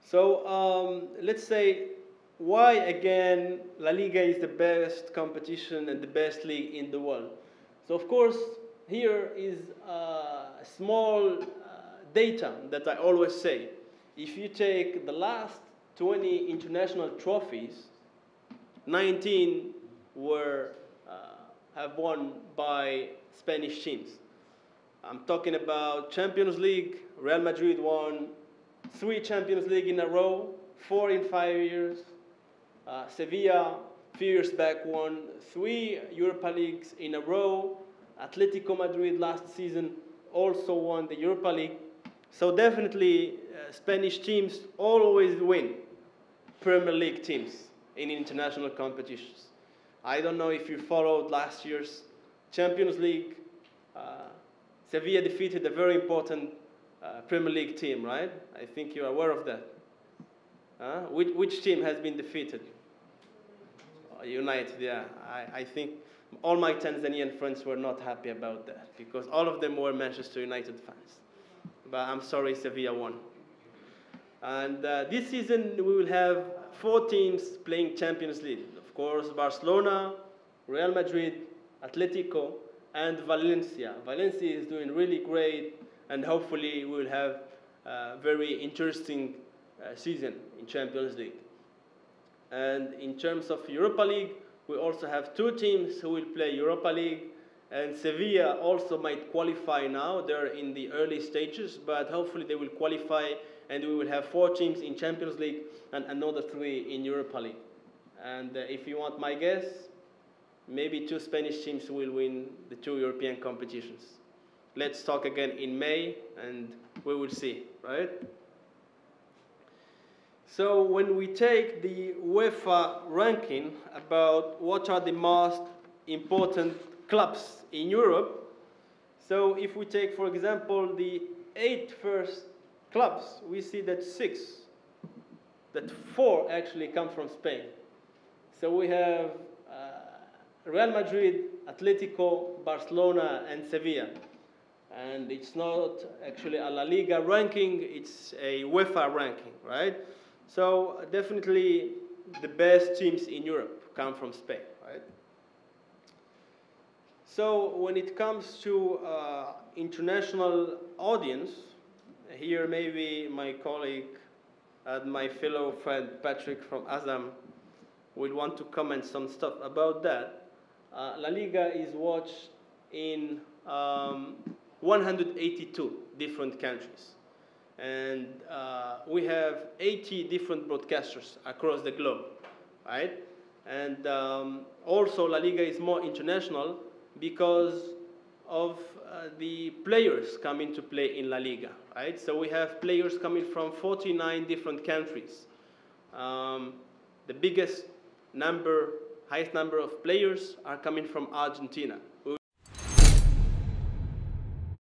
So let's say why again La Liga is the best competition and the best league in the world. So of course here is small data that I always say. If you take the last 20 international trophies, 19 were have won by Spanish teams. I'm talking about Champions League. Real Madrid won 3 Champions League in a row, 4 in 5 years. Sevilla, a few years back, won 3 Europa Leagues in a row. Atletico Madrid last season also won the Europa League. So definitely Spanish teams always win Premier League teams in international competitions. I don't know if you followed last year's Champions League. Sevilla defeated a very important Premier League team, right? I think you're aware of that. Which team has been defeated? United, yeah. I think all my Tanzanian friends were not happy about that because all of them were Manchester United fans. But I'm sorry, Sevilla won. And this season we will have 4 teams playing Champions League. Of course, Barcelona, Real Madrid, Atletico, and Valencia. Valencia is doing really great, and hopefully we will have a very interesting season in Champions League. And in terms of Europa League, we also have 2 teams who will play Europa League, and Sevilla also might qualify now. They're in the early stages, but hopefully they will qualify, and we will have 4 teams in Champions League and another 3 in Europa League. And if you want my guess, maybe 2 Spanish teams will win the 2 European competitions. Let's talk again in May, and we will see, right? So when we take the UEFA ranking about what are the most important clubs in Europe, so if we take, for example, the 8 first clubs, we see that 4 actually come from Spain. So we have Real Madrid, Atletico, Barcelona, and Sevilla. And it's not actually a La Liga ranking, it's a UEFA ranking, right? So definitely the best teams in Europe come from Spain, right? So when it comes to international audience, here maybe my colleague and my fellow friend Patrick from Azam will want to comment some stuff about that. La Liga is watched in 182 different countries. And we have 80 different broadcasters across the globe, right? And also La Liga is more international because of the players coming to play in La Liga, right? So we have players coming from 49 different countries. The highest number of players are coming from Argentina.